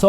100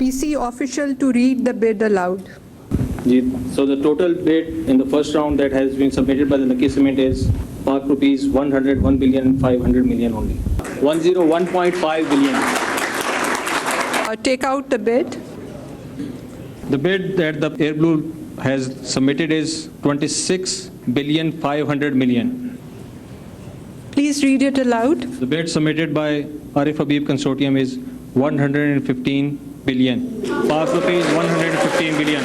PC official to read the bid aloud. So the total bid in the first round that has been submitted by the Lucky Cement is rupees 101,500,000,000 only. 101.5 billion. Take out the bid. The bid that the Air Blue has submitted is 26,500,000,000. Please read it aloud. The bid submitted by Arif Habib Consortium is 115 billion. Rupees 115 billion.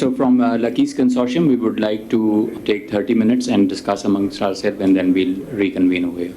so from Lucky's consortium we would like to take 30 minutes and discuss amongst ourselves and then we'll reconvene over here.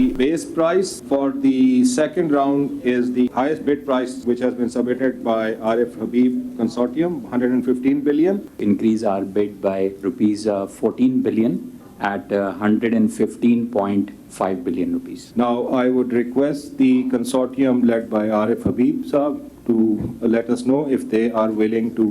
The base price for the second round is the highest bid price which has been submitted by Arif Habib Consortium, 115 billion. Increase our bid by rupees 14 billion at 115.5 billion rupees. Now I would request the consortium led by Arif Habib Saab to let us know if they are willing to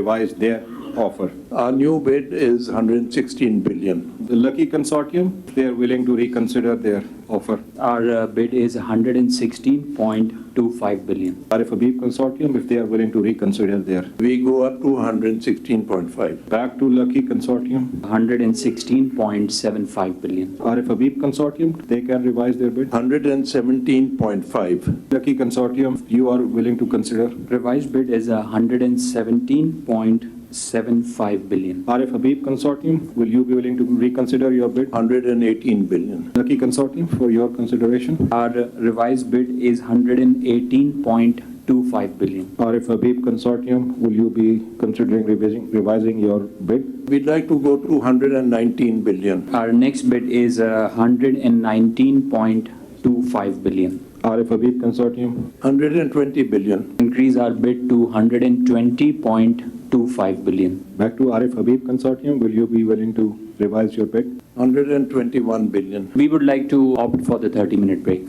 revise their offer. Our new bid is 116 billion. The Lucky Consortium, they are willing to reconsider their offer. Our bid is 116.25 billion. Arif Habib Consortium, if they are willing to reconsider their. We go up to 116.5. Back to Lucky Consortium. 116.75 billion. Arif Habib Consortium, they can revise their bid. 117.5. Lucky Consortium, you are willing to consider. Revised bid is 117.25 1.75 billion. Arif Habib Consortium, will you be willing to reconsider your bid? 118 billion. Lucky Consortium, for your consideration. Our revised bid is 118.25 billion. Arif Habib Consortium, will you be considering revising your bid? We'd like to go to 119 billion. Our next bid is 119.25 billion. Arif Habib Consortium, 120 billion. Increase our bid to 120.25 billion. back to Arif Habib Consortium, will you be willing to revise your bid? 121 billion. We would like to opt for the 30-minute break.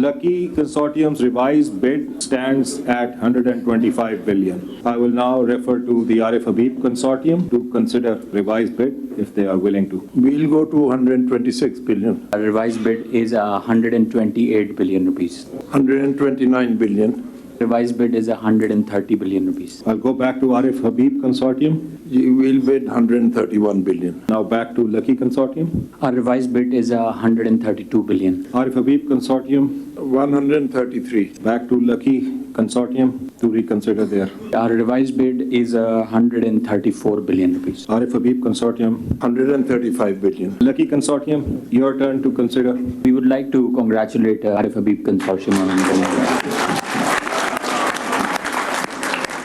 Lucky Consortium's revised bid stands at 125 billion. I will now refer to the Arif Habib Consortium to consider revised bid if they are willing to. We'll go to 126 billion. Our revised bid is 128 billion rupees. 129 billion. Revised bid is 130 billion rupees. I'll go back to Arif Habib Consortium. We'll bid 131 billion. Now back to Lucky Consortium. Our revised bid is 132 billion. Arif Habib Consortium, 133. back to Lucky Consortium to reconsider their. Our revised bid is 134 billion rupees. Arif Habib Consortium, 135 billion. Lucky Consortium, your turn to consider. We would like to congratulate Arif Habib Consortium on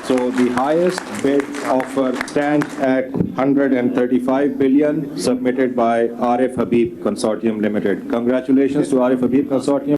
So the highest bid offer stands at 135 billion submitted by Arif Habib Consortium Limited. Congratulations to Arif Habib Consortium.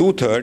2/3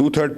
2/3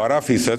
12%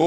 2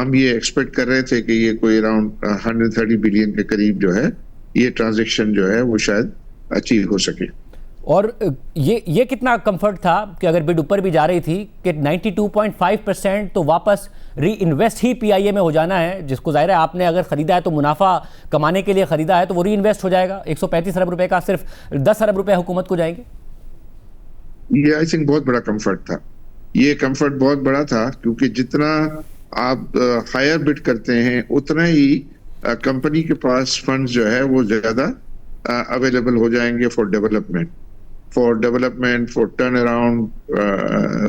ہم یہ expect کر رہے تھے کہ یہ کوئی around 130 billion کے قریب جو ہے یہ ٹرانزیکشن جو ہے وہ شاید اچیو ہو سکے. اور یہ کتنا کمفرٹ تھا کہ اگر بڈ اوپر بھی جا رہی تھی کہ 92.5% تو واپس ری انویسٹ ہی پی آئی اے میں ہو جانا ہے, جس کو ظاہر ہے آپ نے اگر خریدا ہے تو منافع کمانے کے لیے خریدا ہے تو وہ ری انویسٹ ہو جائے گا. 135 ارب روپے کا صرف 10 ارب روپے حکومت کو جائیں گے. یہ آئی تھنک بہت بڑا کمفرٹ تھا. یہ کمفرٹ بہت بڑا تھا کیونکہ جتنا آپ ہائر بڈ کرتے ہیں اتنا ہی کمپنی کے پاس فنڈز جو ہے وہ زیادہ اویلیبل ہو جائیں گے for development for turn around.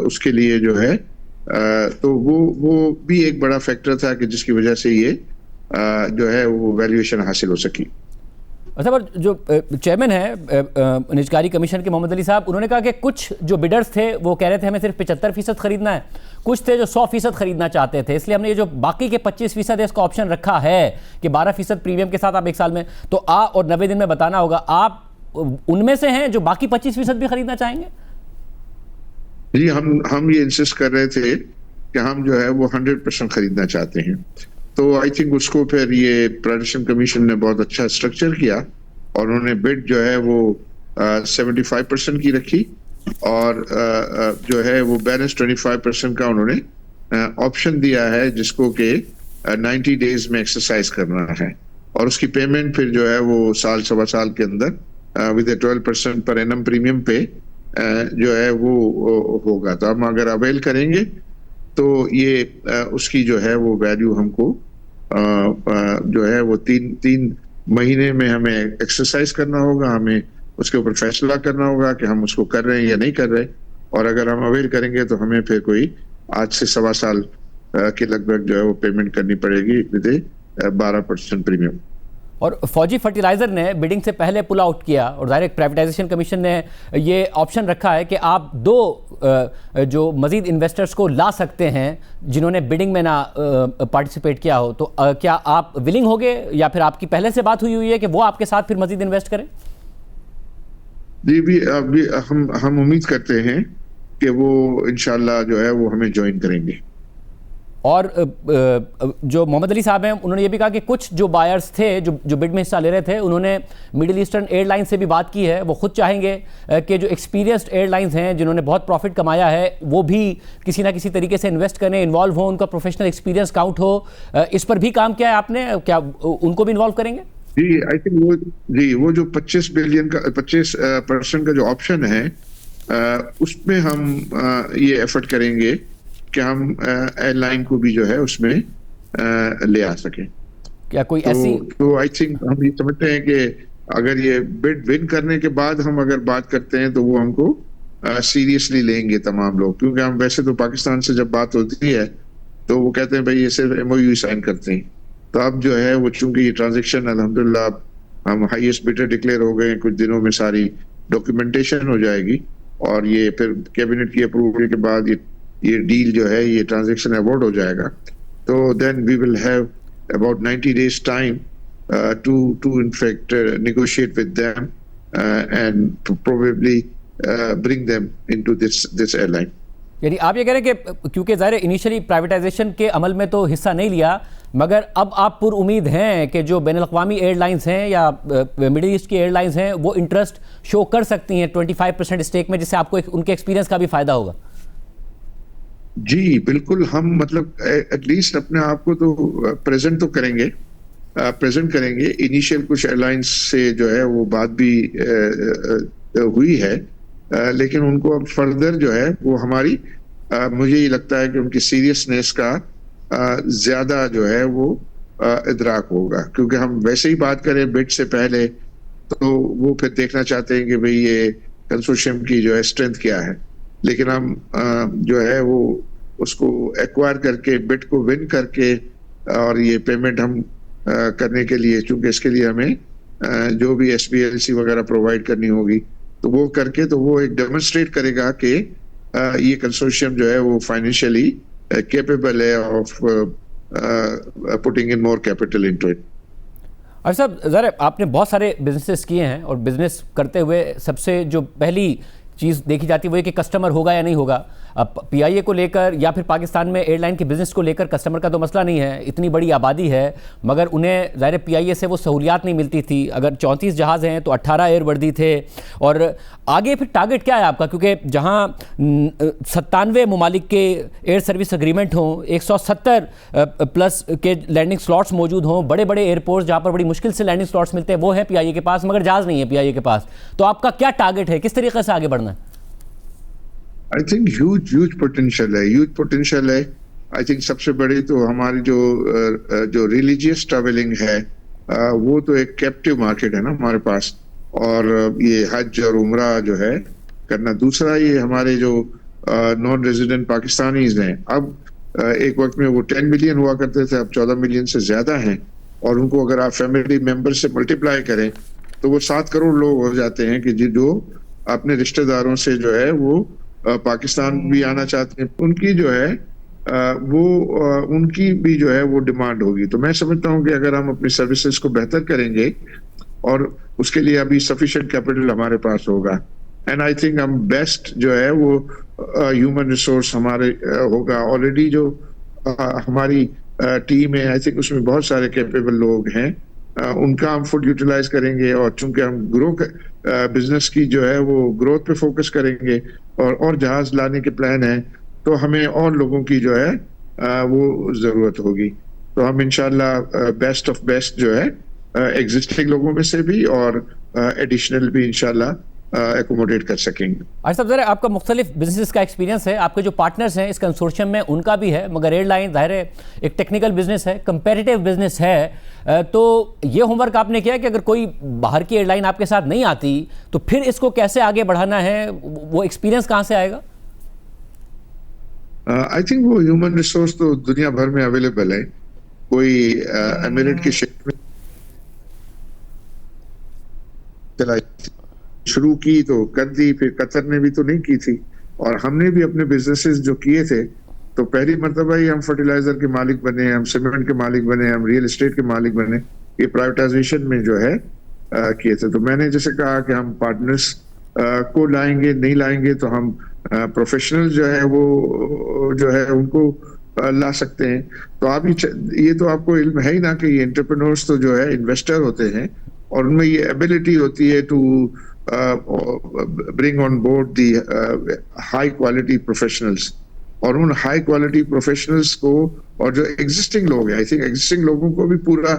اس کے لیے جو ہے تو وہ بھی ایک بڑا فیکٹر تھا کہ جس کی وجہ سے یہ جو ہے وہ ویلیویشن حاصل ہو سکی. اچھا, پر جو چیئرمین ہے نجکاری کمیشن کے محمد علی صاحب, انہوں نے کہا کہ کچھ جو بڈرز تھے وہ کہہ رہے تھے ہمیں صرف 75% خریدنا ہے, کچھ تھے جو 100% خریدنا چاہتے تھے, اس لیے ہم نے یہ جو باقی کے 25% ہے اس کا آپشن رکھا ہے کہ 12% پریمیم کے ساتھ آپ ایک سال میں تو اور 90 دن میں بتانا ہوگا. آپ ان میں سے ہیں جو باقی 25% بھی خریدنا چاہیں گے؟ جی, ہم یہ انسسٹ کر رہے تھے کہ ہم جو ہے وہ 100% خریدنا چاہتے ہیں. تو آئی تھنک اس کو پھر یہ پرائیویٹائزیشن کمیشن نے بہت اچھا اسٹرکچر کیا اور انہوں نے بڈ جو ہے وہ 75% کی رکھی اور جو ہے وہ بیلنس 25% کا انہوں نے آپشن دیا ہے جس کو کہ 90 ڈیز میں ایکسرسائز کرنا ہے, اور اس کی پیمنٹ پھر جو ہے وہ سال سوا سال کے اندر with a 12% per annum premium پہ جو ہے وہ ہوگا. تو ہم اگر اویل کریں گے تو یہ اس کی جو ہے وہ ویلیو ہم کو جو ہے وہ تین مہینے میں ہمیں ایکسرسائز کرنا ہوگا, ہمیں اس کے اوپر فیصلہ کرنا ہوگا کہ ہم اس کو کر رہے ہیں یا نہیں کر رہے, اور اگر ہم اویل کریں گے تو ہمیں پھر کوئی آج سے سوا سال کے لگ بھگ جو ہے وہ پیمنٹ کرنی پڑے گی ود 12% پریمیم. اور فوجی فرٹیلائزر نے بڈنگ سے پہلے پل آؤٹ کیا اور ڈائریکٹ پرائیویٹائزیشن کمیشن نے یہ آپشن رکھا ہے کہ آپ 2 جو مزید انویسٹرز کو لا سکتے ہیں جنہوں نے بڈنگ میں نہ پارٹیسپیٹ کیا ہو. تو کیا آپ ولنگ ہوگے یا پھر آپ کی پہلے سے بات ہوئی ہے کہ وہ آپ کے ساتھ پھر مزید انویسٹ کریں؟ جی, ہم امید کرتے ہیں کہ وہ انشاءاللہ جو ہے وہ ہمیں جوائن کریں گے. اور جو محمد علی صاحب ہیں انہوں نے یہ بھی کہا کہ کچھ جو بائرز تھے جو بڈ میں حصہ لے رہے تھے انہوں نے مڈل ایسٹرن ایئر لائن سے بھی بات کی ہے. وہ خود چاہیں گے کہ جو ایکسپیرینسڈ ایئر لائنز ہیں جنہوں نے بہت پروفٹ کمایا ہے وہ بھی کسی نہ کسی طریقے سے انویسٹ کریں, انوالو ہوں, ان کا پروفیشنل ایکسپیرینس کاؤنٹ ہو. اس پر بھی کام کیا ہے آپ نے, کیا ان کو بھی انوالو کریں گے؟ جی, آئی تھنک وہ جو 25% کا جو آپشن ہے اس میں ہم یہ ایفرٹ کریں گے کہ ہم ایئر لائن کو بھی جو ہے اس میں لے آ سکیں. کیا کوئی ایسی تو آئی تھنک ہم یہ سمجھتے ہیں کہ اگر یہ بڈ ون کرنے کے بعد ہم اگر بات کرتے ہیں تو وہ ہم کو سیریسلی لیں گے تمام لوگ, کیونکہ ہم ویسے تو پاکستان سے جب بات ہوتی ہے تو وہ کہتے ہیں بھائی یہ صرف MOU سائن کرتے ہیں. تو اب جو ہے وہ چونکہ یہ ٹرانزیکشن الحمدللہ ہم ہائیسٹ بڈر ڈکلیئر ہو گئے, کچھ دنوں میں ساری ڈاکیومنٹیشن ہو جائے گی اور یہ پھر کیبنٹ کی اپروول کے بعد یہ ڈیل جو ہے یہ ٹرانزیکشن ایوارڈ ہو جائے گا. تو then we will have about 90 days time to in fact negotiate with them and probably bring them into this airline. یعنی آپ یہ کہہ رہے ہیں کہ کیونکہ ظاہر انیشلی پرائیویٹائزیشن کے عمل میں تو حصہ نہیں لیا, مگر اب آپ پر امید ہیں کہ جو بین الاقوامی ایئر لائنز ہیں یا مڈل ایسٹ کی ایئر لائنز ہیں وہ انٹرسٹ شو کر سکتی ہیں 25% اسٹیک میں, جس سے آپ کو ان کے ایکسپیرینس کا بھی فائدہ ہوگا. جی بالکل, ہم مطلب ایٹ لیسٹ اپنے آپ کو تو پریزنٹ تو کریں گے, پریزنٹ کریں گے. انیشیل کچھ ایئر لائنس سے جو ہے وہ بات بھی ہوئی ہے, لیکن ان کو اب فردر جو ہے وہ ہماری مجھے یہ لگتا ہے کہ ان کی سیریسنیس کا زیادہ جو ہے وہ ادراک ہوگا, کیونکہ ہم ویسے ہی بات کریں بڈ سے پہلے تو وہ پھر دیکھنا چاہتے ہیں کہ بھئی یہ کنسورشیم کی جو ہے اسٹرینتھ کیا ہے, لیکن ہم جو ہے وہ اس کو ایکوائر کر کے بڈ کو ون کر کے اور یہ پیمنٹ ہم کرنے کے لیے, چونکہ اس کے لیے ہمیں جو بھی SPLC وغیرہ پرووائڈ کرنی ہوگی تو وہ کر کے تو وہ ایک ڈیمونسٹریٹ کرے گا کہ یہ کنسورشیم جو ہے وہ فائنینشلی کیپیبل ہے of putting in more capital into it. اور صاحب ذرا آپ نے بہت سارے بزنسز کیے ہیں اور بزنس کرتے ہوئے سب سے جو پہلی چیز دیکھی جاتی ہے وہ یہ کہ کسٹمر ہوگا یا نہیں ہوگا. پی آئی اے کو لے کر یا پھر پاکستان میں ایئر لائن کے بزنس کو لے کر کسٹمر کا تو مسئلہ نہیں ہے, اتنی بڑی آبادی ہے, مگر انہیں ظاہر پی آئی اے سے وہ سہولیات نہیں ملتی تھی. اگر 34 جہاز ہیں تو 18 ایئر وردی تھے. اور آگے پھر ٹارگٹ کیا ہے آپ کا, کیونکہ جہاں 97 ممالک کے ایئر سروس اگریمنٹ ہوں, 170 پلس کے لینڈنگ سلاٹس موجود ہوں, بڑے بڑے ایئرپورٹس جہاں پر بڑی مشکل سے لینڈنگ سلاٹس ملتے ہیں وہ ہے پی آئی اے کے پاس, مگر جہاز نہیں ہے پی آئی اے کے پاس, تو آپ کا کیا ٹارگٹ ہے, کس طریقے سے آگے بڑھنا ہے؟ آئی تھنک ہیوج پوٹینشیل ہے. آئی تھنک سب سے بڑی تو ہماری جو ریلیجیس ٹریولنگ ہے وہ تو ایک کیپٹیو مارکیٹ ہے نا ہمارے پاس, اور یہ حج اور عمرہ جو ہے کرنا. دوسرا یہ ہمارے جو نان ریزیڈنٹ پاکستانیز ہیں, اب ایک وقت میں وہ 10 ملین ہوا کرتے تھے, اب 14 ملین سے زیادہ ہیں, اور ان کو اگر آپ فیملی ممبر سے ملٹیپلائی کریں تو وہ 7 کروڑ لوگ ہو جاتے ہیں کہ جو اپنے رشتہ داروں سے جو ہے وہ پاکستان بھی آنا چاہتے ہیں. ان کی جو ہے ان کی بھی جو ہے وہ ڈیمانڈ ہوگی. تو میں سمجھتا ہوں کہ اگر ہم اپنی سروسز کو بہتر کریں گے اور اس کے لیے ابھی سفیشینٹ کیپٹل ہمارے پاس ہوگا, اینڈ آئی تھنک ہم بیسٹ جو ہے وہ ہیومن ریسورس ہمارے ہوگا. آلریڈی جو ہماری ٹیم ہے, آئی تھنک اس میں بہت سارے کیپیبل لوگ ہیں, ان کا ہم فل یوٹیلائز کریں گے. اور چونکہ ہم بزنس کی جو ہے وہ گروتھ پہ فوکس کریں گے اور جہاز لانے کے پلان ہیں, تو ہمیں اور لوگوں کی جو ہے وہ ضرورت ہوگی. تو ہم انشاءاللہ بیسٹ آف بیسٹ جو ہے ایگزسٹنگ لوگوں میں سے بھی اور ایڈیشنل بھی انشاءاللہ ایکوموڈیٹ کر سکیں گے. آج صاحب ظاہر آپ کا مختلف بزنس کا ایکسپیرینس ہے, آپ کے جو پارٹنرز ہیں اس کنسورشیم میں ان کا بھی ہے, مگر ایئر لائن ظاہر ہے ایک ٹیکنیکل بزنس ہے, کمپیریٹیو بزنس ہے, تو یہ ہوم ورک آپ نے کیا کہ اگر کوئی باہر کی ایئر لائن آپ کے ساتھ نہیں آتی تو پھر اس کو کیسے آگے بڑھانا ہے, وہ ایکسپیرینس کہاں سے آئے گا؟ آئی تھنک وہ ہیومن ریسورس تو دنیا بھر میں اویلیبل ہے. کوئی ایمریٹ کے شہر میں شروع کی تو کر دی, پھر قطر نے بھی تو نہیں کی تھی, اور ہم نے بھی اپنے بزنسز جو کیے تھے تو پہلی مرتبہ ہی ہم فرٹیلائزر کے مالک بنے, ہم سیمنٹ کے مالک بنے, ہم ریئل اسٹیٹ کے مالک بنے. یہ پرائیویٹائزیشن میں جو ہے کیے تھے. تو میں نے جیسے کہا کہ ہم پارٹنرز کو لائیں گے, نہیں لائیں گے تو ہم پروفیشنل جو ہے وہ جو ہے ان کو لا سکتے ہیں. تو آپ یہ تو آپ کو علم ہے ہی نا کہ یہ انٹرپرینورز تو جو ہے انویسٹر ہوتے ہیں, اور ان میں یہ ایبلٹی ہوتی ہے to bring on board the high quality professionals. اور ان ہائی کوالٹی پروفیشنلز کو, اور جو ایگزسٹنگ لوگ ہیں, آئی تھنک ایگزسٹنگ لوگوں کو بھی پورا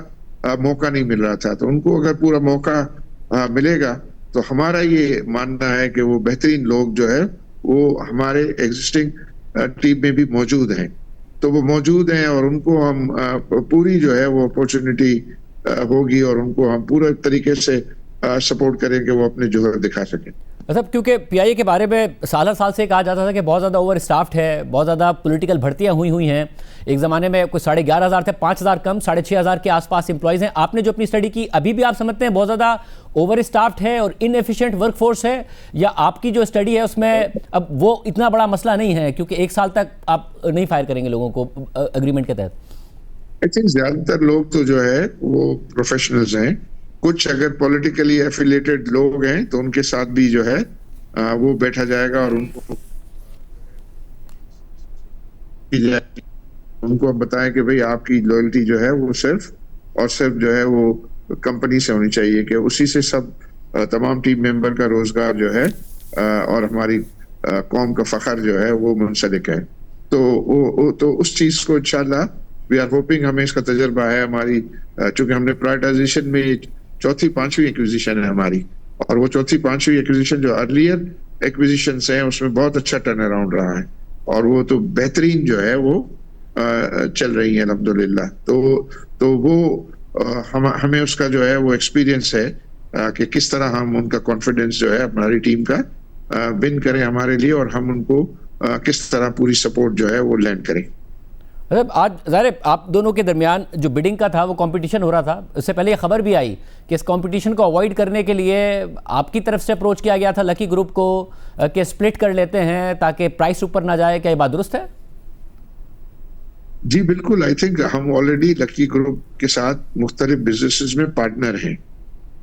موقع نہیں مل رہا تھا, تو ان کو اگر پورا موقع ملے گا تو ہمارا یہ ماننا ہے کہ وہ بہترین لوگ جو ہے وہ ہمارے ایگزسٹنگ ٹیم میں بھی موجود ہیں. تو وہ موجود ہیں اور ان کو ہم پوری جو ہے وہ اپورچونٹی ہوگی اور ان کو ہم پورا طریقے سے سپورٹ کریں کہ وہ اپنے جوہر دکھا سکیں. مطلب کیونکہ پی آئی اے کے بارے میں سال سال سے کہا جاتا تھا کہ بہت زیادہ اوور اسٹافڈ ہے, بہت زیادہ پولیٹیکل بھرتیاں ہوئی ہیں. ایک زمانے میں کوئی 11,500 تھے, 5,000 کم, 6,500 کے آس پاس امپلائیز ہیں. آپ نے جو اپنی اسٹڈی کی, ابھی بھی آپ سمجھتے ہیں بہت زیادہ اوور اسٹافڈ ہے اور ان ایفیشینٹ ورک فورس ہے, یا آپ کی جو اسٹڈی ہے اس میں اب وہ اتنا بڑا مسئلہ نہیں ہے کیونکہ 1 سال تک آپ نہیں فائر کریں گے لوگوں کو اگریمنٹ کے تحت؟ آئی تھنک زیادہ تر لوگ تو جو ہے وہ پروفیشنلز ہیں. کچھ اگر پولیٹیکلی ایفیلیٹڈ لوگ ہیں تو ان کے ساتھ بھی جو ہے وہ بیٹھا جائے گا, اور ان کو بتائیں کہ بھئی آپ کی لوئلٹی جو ہے وہ صرف اور صرف جو ہے وہ کمپنی سے ہونی چاہیے, کہ اسی سے سب تمام ٹیم ممبر کا روزگار جو ہے اور ہماری قوم کا فخر جو ہے وہ منسلک ہے. تو اس چیز کو انشاءاللہ وی آر ہوپنگ, ہمیں اس کا تجربہ ہے ہماری, چونکہ ہم نے پرائیویٹائزیشن میں 4تھی-5ویں ایکوزیشن ہے ہماری, اور وہ 4تھی-5ویں ایکوزیشن جو ارلیئر ایکوزیشنز ہیں اس میں بہت اچھا ٹرن اراؤنڈ رہا ہے, اور وہ تو بہترین جو ہے وہ چل رہی ہیں الحمدللہ. تو وہ ہمیں اس کا جو ہے وہ ایکسپیرینس ہے کہ کس طرح ہم ان کا کانفیڈنس جو ہے ہماری ٹیم کا ون کریں ہمارے لیے, اور ہم ان کو کس طرح پوری سپورٹ جو ہے وہ لینڈ کریں. آج ظاہر آپ دونوں کے درمیان جو بڈنگ کا تھا وہ کمپٹیشن ہو رہا تھا, اس سے پہلے یہ خبر بھی آئی کہ اس کمپٹیشن کو اوائڈ کرنے کے لیے آپ کی طرف سے اپروچ کیا گیا تھا لکی گروپ کو کہ سپلٹ کر لیتے ہیں تاکہ پرائس اوپر نہ جائے. کیا یہ بات درست ہے؟ جی بالکل. آئی تھنک ہم آلریڈی لکی گروپ کے ساتھ مختلف بزنسز میں پارٹنر ہیں,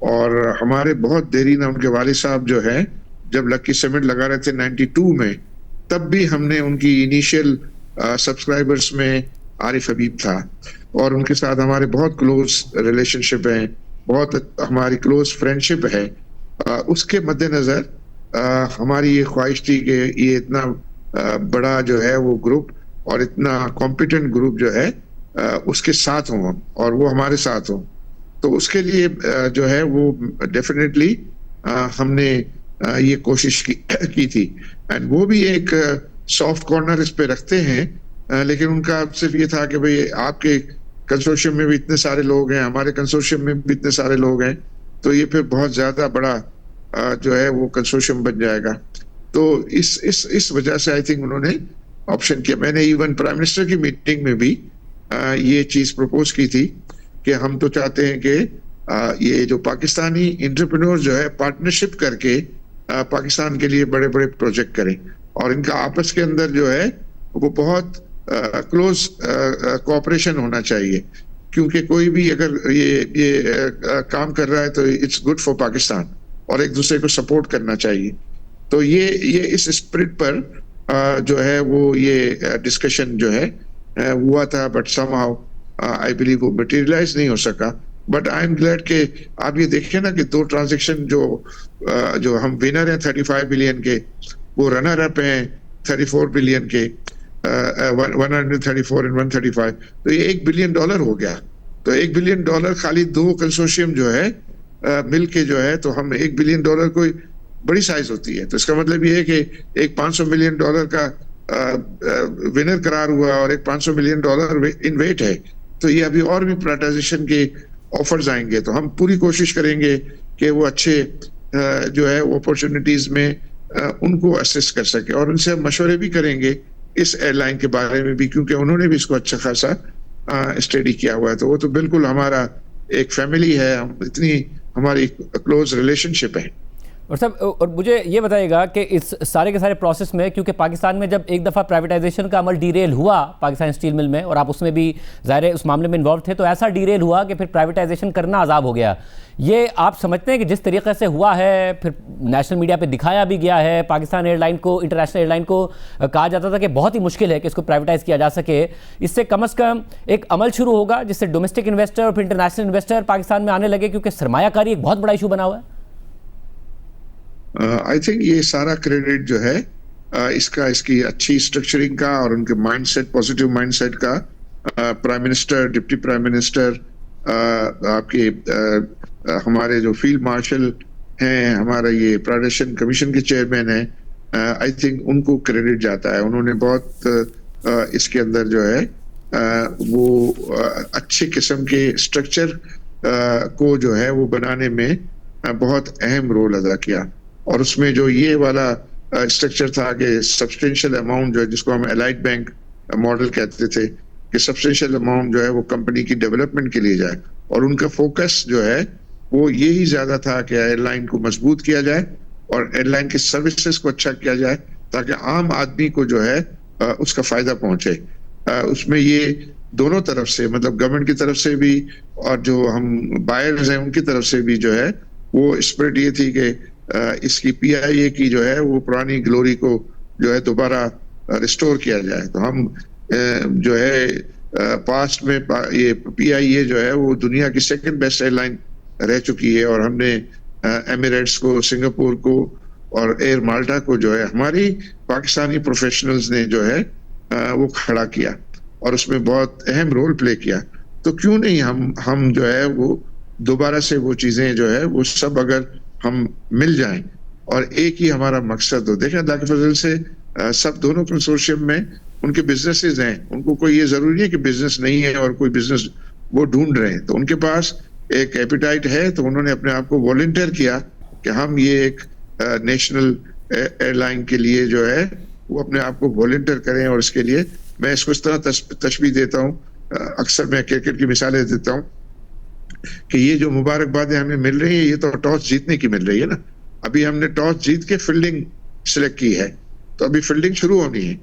اور ہمارے بہت دیرینہ ان کے والد صاحب جو ہے جب لکی سیمنٹ لگا رہے تھے 92 میں, تب بھی ہم نے ان کی انیشیل سبسکرائبرز میں عارف حبیب تھا اور ان کے ساتھ ہمارے بہت کلوز ریلیشن شپ ہیں, بہت ہماری کلوز فرینڈ شپ ہے. اس کے مد نظر ہماری یہ خواہش تھی کہ یہ اتنا بڑا جو ہے وہ گروپ اور اتنا کمپیٹنٹ گروپ جو ہے اس کے ساتھ ہوں اور وہ ہمارے ساتھ ہوں. تو اس کے لیے جو ہے وہ ڈیفینیٹلی ہم نے یہ کوشش کی تھی. اینڈ وہ بھی ایک سافٹ کارنر اس پہ رکھتے ہیں, لیکن ان کا صرف یہ تھا کہ بھئی آپ کے کنسورشیم میں بھی اتنے سارے لوگ ہیں, ہمارے کنسورشیم میں بھی اتنے سارے لوگ ہیں, تو یہ پھر بہت زیادہ بڑا جو ہے وہ کنسورشیم بن جائے گا. تو اس وجہ سے آئی تھنک انہوں نے آپشن کیا. میں نے ایون پرائم منسٹر کی میٹنگ میں بھی یہ چیز پروپوز کی تھی کہ ہم تو چاہتے ہیں کہ یہ جو پاکستانی انٹرپرینور جو ہے پارٹنرشپ کر کے پاکستان کے لیے بڑے بڑے پروجیکٹ کریں, اور ان کا آپس کے اندر جو ہے وہ بہت کلوز کوآپریشن ہونا چاہیے, کیونکہ کوئی بھی اگر یہ کام کر رہا ہے تو اٹس گڈ فار پاکستان, اور ایک دوسرے کو سپورٹ کرنا چاہیے. تو یہ اس اسپرٹ پر جو ہے وہ یہ ڈسکشن جو ہے ہوا تھا, but some how I believe وہ مٹیریلائز نہیں ہو سکا. بٹ آئی ایم گلیڈ کہ آپ یہ دیکھیں نا کہ 2 ٹرانزیکشن جو ہم ونر ہیں 35 بلین کے, وہ رنر اپ ہیں 34 بلین کے, 134 and 135, تو یہ $1 بلین ہو گیا. تو $1 بلین خالی 2 کنسورشیم جو ہے مل کے جو ہے, تو ہم $1 بلین کوئی بڑی سائز ہوتی ہے. تو اس کا مطلب یہ ہے کہ ایک $500 ملین کا ونر قرار ہوا اور ایک $500 ملین ان ویٹ ہے. تو یہ ابھی اور بھی پرائیویٹائزیشن کے آفرز آئیں گے, تو ہم پوری کوشش کریں گے کہ وہ اچھے جو ہے اپورچونیٹیز میں ان کو اسسٹ کر سکے, اور ان سے ہم مشورے بھی کریں گے اس ایئر لائن کے بارے میں بھی, کیونکہ انہوں نے بھی اس کو اچھا خاصا اسٹڈی کیا ہوا ہے. تو وہ تو بالکل ہمارا ایک فیملی ہے, اتنی ہماری کلوز ریلیشن شپ ہے. اور صاحب, اور مجھے یہ بتائیے گا کہ اس سارے کے سارے پروسیس میں, کیونکہ پاکستان میں جب ایک دفعہ پرائیویٹائزیشن کا عمل ڈیریل ہوا پاکستان اسٹیل مل میں, اور آپ اس میں بھی ظاہر ہے اس معاملے میں انوالو تھے, تو ایسا ڈیریل ہوا کہ پھر پرائیویٹائزیشن کرنا عذاب ہو گیا. یہ آپ سمجھتے ہیں کہ جس طریقے سے ہوا ہے, پھر نیشنل میڈیا پہ دکھایا بھی گیا ہے, پاکستان ایئر لائن کو, انٹرنیشنل ایئر لائن کو کہا جاتا تھا کہ بہت ہی مشکل ہے کہ اس کو پرائیویٹائز کیا جا سکے, اس سے کم از کم ایک عمل شروع ہوگا جس سے ڈومیسٹک انویسٹر اور پھر انٹرنیشنل انویسٹر پاکستان میں آنے لگے, کیونکہ سرمایہ کاری ایک بہت بڑا ایشو بنا ہوا ہے. آئی تھنک یہ سارا کریڈٹ جو ہے اس کی اچھی اسٹرکچرنگ کا اور ان کے mindset, positive mindset کا prime minister, deputy prime minister, آپ کے ہمارے جو فیلڈ مارشل ہیں, ہمارا یہ پرائیویٹائزیشن کمیشن کے چیئرمین ہیں, آئی تھنک ان کو کریڈٹ جاتا ہے. انہوں نے بہت اس کے اندر جو ہے وہ اچھے قسم کے اسٹرکچر کو جو ہے وہ بنانے میں بہت اہم رول ادا کیا. اور اس میں جو یہ والا اسٹرکچر تھا کہ سبسٹینشیل اماؤنٹ جو ہے, جس کو ہم الائٹ بینک ماڈل کہتے تھے, کہ سبسٹینشیل اماؤنٹ جو ہے وہ کمپنی کی ڈیولپمنٹ کے لیے جائے, اور ان کا فوکس جو ہے وہ یہی زیادہ تھا کہ ایئر لائن کو مضبوط کیا جائے اور ایئر لائن کی سروسز کو اچھا کیا جائے, تاکہ عام آدمی کو جو ہے اس کا فائدہ پہنچے. اس میں یہ دونوں طرف سے, مطلب گورنمنٹ کی طرف سے بھی اور جو ہم بائرز ہیں ان کی طرف سے بھی جو ہے وہ اسپرٹ یہ تھی کہ اس کی پی آئی اے کی جو ہے وہ پرانی گلوری کو جو ہے دوبارہ ریسٹور کیا جائے. تو ہم جو ہے پاسٹ میں یہ پی آئی اے جو ہے وہ دنیا کی 2nd بیسٹ ایئر لائن رہ چکی ہے, اور ہم نے ایمریٹس کو, سنگاپور کو اور ایئر مالٹا کو جو ہے ہماری پاکستانی پروفیشنلز نے جو ہے وہ کھڑا کیا اور اس میں بہت اہم رول پلے کیا. تو کیوں نہیں ہم جو ہے وہ دوبارہ سے وہ چیزیں جو ہے وہ سب اگر ہم مل جائیں اور ایک ہی ہمارا مقصد ہو. دیکھیں اللہ کے فضل سے سب دونوں کنسورشیم میں ان کے بزنسز ہیں, ان کو کوئی یہ ضروری نہیں ہے کہ بزنس نہیں ہے اور کوئی بزنس وہ ڈھونڈ رہے ہیں, تو ان کے پاس ایک ایپیٹائٹ ہے. تو انہوں نے اپنے آپ کو والنٹیئر کیا کہ ہم یہ ایک نیشنل ایئر لائن کے لیے جو ہے وہ اپنے آپ کو والنٹیئر کریں. اور اس کے لیے میں اس کو اس طرح تشبیہ دیتا ہوں, اکثر میں کرکٹ کی مثالیں دیتا ہوں کہ یہ جو مبارکبادیں ہمیں مل رہی ہیں یہ تو ٹاس جیتنے کی مل رہی ہے نا. ابھی ہم نے ٹاس جیت کے فیلڈنگ سلیکٹ کی ہے, تو ابھی فیلڈنگ شروع ہونی ہے,